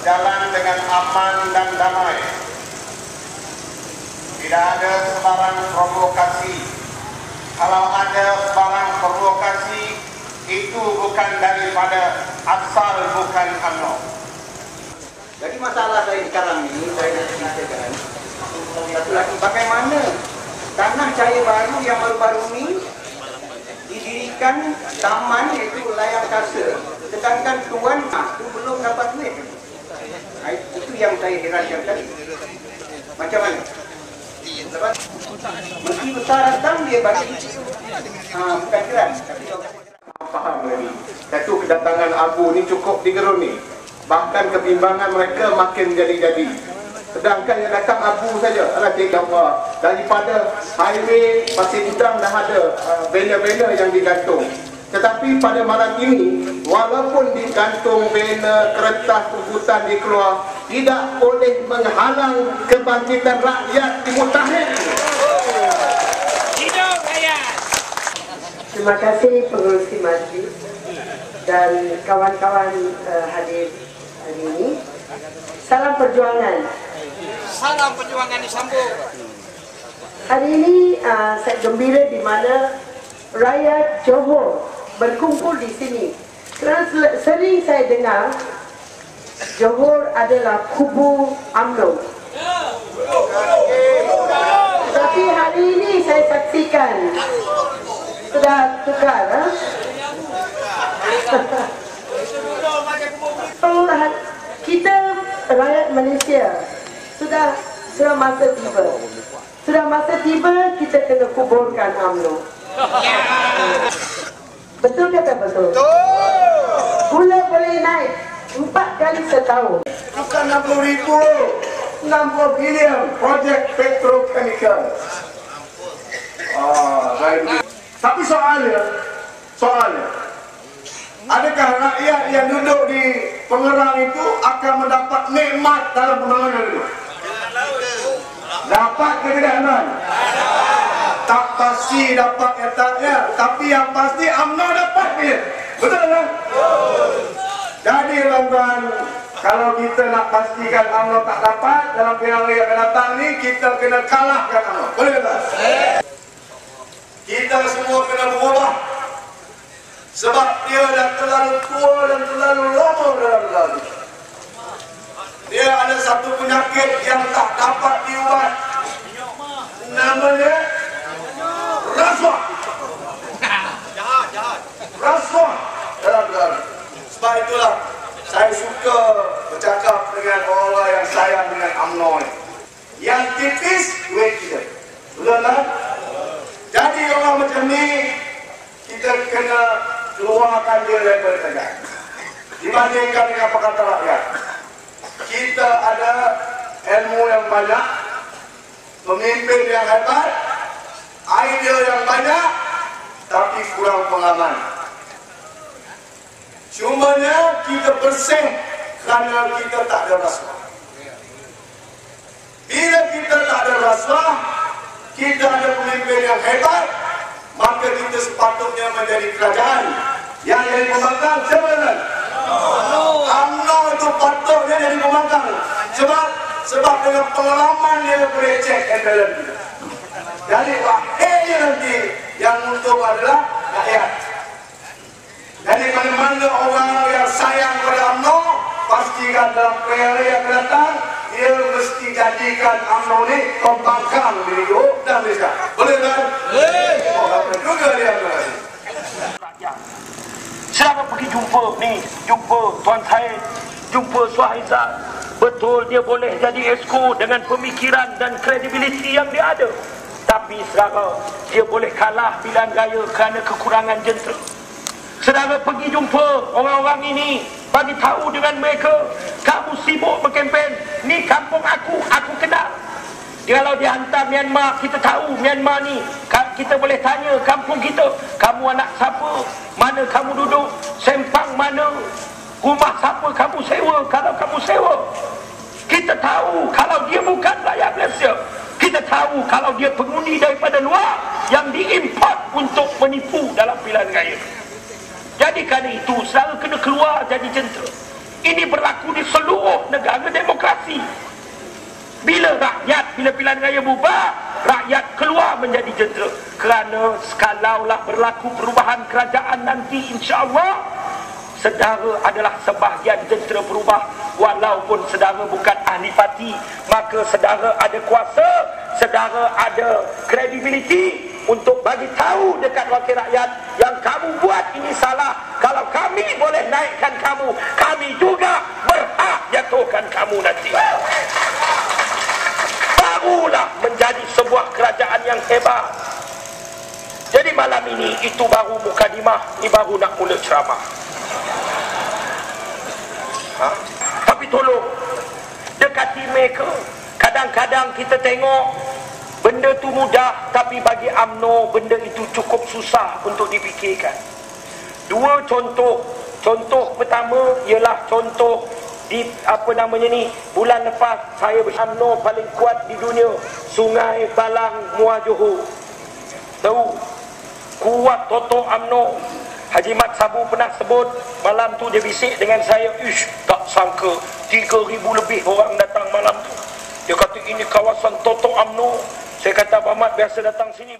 berjalan dengan aman dan damai. Tidak ada sebarang provokasi. Kalau ada sebarang provokasi, itu bukan daripada asal bukan UMNO. Jadi masalah saya sekarang ini, saya nak ceritakan satu lagi, bagaimana tanah Cahaya Baru yang baru-baru ini didirikan taman iaitu layang kasa, sedangkan tuan itu belum dapat duit. Itu yang saya herankan tadi. Macam mana? Lepas Menteri Besar datang, dia bagi bukan geran, tapi faham lagi. Satu kedatangan Abu ni cukup digeruni. Bahkan kebimbangan mereka makin jadi-jadi. Sedangkan yang datang Abu saja, Allah, daripada highway Pasir Gudang dah ada banner-banner yang digantung. Tetapi pada malam ini, walaupun digantung banner, kertas tuntutan dikeluar, tidak boleh menghalang kebangkitan rakyat di Mutahid. Hidup rakyat. Terima kasih pengerusi majlis dan kawan-kawan hadir hari ini. Salam perjuangan. Salam perjuangan disambung. Hari ini saya gembira di mana rakyat Johor berkumpul di sini. Kerana sering saya dengar Johor adalah kubu UMNO. Tapi hari ini saya saksikan sudah tukar. Kita rakyat Malaysia sudah masa tiba. Sudah masa tiba kita kena kuburkan UMNO. Betul kata betul? Gula boleh naik 4 kali setahun. Bukan 60,000, 60 bilion projek petrochemical. Tapi soalnya, adakah rakyat yang duduk di Pengerang itu akan mendapat nikmat dalam pembangunan itu? Dapat ke tidak, tuan? Tak pasti dapat etaknya, tapi yang pasti UMNO dapat dia. Betul kan? Jadi tuan-tuan, kalau kita nak pastikan UMNO tak dapat dalam pilihan raya akan datang ni, kita kena kalahkan UMNO. Boleh tak? Kita semua kena berubah. Sebab dia dah terlalu tua dan terlalu lama dalam lalu. Dia ada satu penyakit yang tak dapat diubat. Namanya rasuah. Rasuah dalam lalu. Sebab itulah saya suka bercakap dengan orang yang sayang dengan UMNO. Yang tipis, duit kita. Betul tak? Jadi orang macam ni, kita kena keluarkan dia daripada negara. Dibandingkan dengan perkataan rakyat. Kita ada ilmu yang banyak, pemimpin yang hebat, idea yang banyak, tapi kurang pengalaman. Cumanya kita bersih kerana kita tak ada rasuah. Bila kita tak ada rasuah, kita ada pemimpin yang hebat, maka kita sepatutnya menjadi kerajaan yang jadi pembangkang. Sebenarnya UMNO itu patutnya jadi pembangkang. Sebab dengan pengalaman dia boleh check and balance. Jadi akhirnya nanti yang untung adalah rakyat. Jadi mana-mana orang yang sayang pada UMNO, pastikan dalam pilihan yang akan datang, dia mesti jadikan UMNO ni pembangkang di Johor dan Malaysia. Boleh kan? Boleh. Oh, juga dia. Siapa pergi jumpa Tuan Syed, jumpa Suhaizat. Betul dia boleh jadi exco dengan pemikiran dan kredibiliti yang dia ada. Tapi saudara, dia boleh kalah pilihan raya kerana kekurangan jentera. Saudara pergi jumpa orang-orang ini, bagi tahu dengan mereka, kamu sibuk berkempen, ni kampung aku kenal. Kalau dia hantar Myanmar, kita tahu Myanmar ni, kita boleh tanya kampung kita, kamu anak siapa, mana kamu duduk, sempang mana, rumah siapa kamu sewa, kalau kamu sewa. Kita tahu kalau dia bukan rakyat Malaysia. Kita tahu kalau dia pengundi daripada luar yang diimport untuk menipu dalam pilihan raya. Jadi kerana itu selalu kena keluar jadi jentera. Ini berlaku di seluruh negara demokrasi. Bila pilihan raya bubar, rakyat keluar menjadi jentera. Kerana kalaulah berlaku perubahan kerajaan nanti, insya-Allah saudara adalah sebahagian jentera berubah. Walaupun saudara bukan ahli parti, maka saudara ada kuasa, saudara ada kredibiliti untuk bagi tahu dekat wakil rakyat yang kamu buat ini salah. Kalau kami boleh naikkan kamu, kami juga berhak jatuhkan kamu nanti. Barulah menjadi sebuah kerajaan yang hebat. Jadi malam ini itu baru mukadimah, ini baru nak mula ceramah. Tapi tolong dekati mereka. Kadang-kadang kita tengok benda tu mudah, tapi bagi UMNO benda itu cukup susah untuk dipikirkan. Dua contoh. Contoh pertama ialah contoh di bulan lepas saya UMNO paling kuat di dunia, Sungai Balang Muar Johor. Tahu kuat Toto UMNO. Haji Mat Sabu pernah sebut, malam tu dia bisik dengan saya, tak sangka 3,000 lebih orang datang malam tu. Dia kata ini kawasan Toto UMNO. Saya kata Abang Mat biasa datang sini.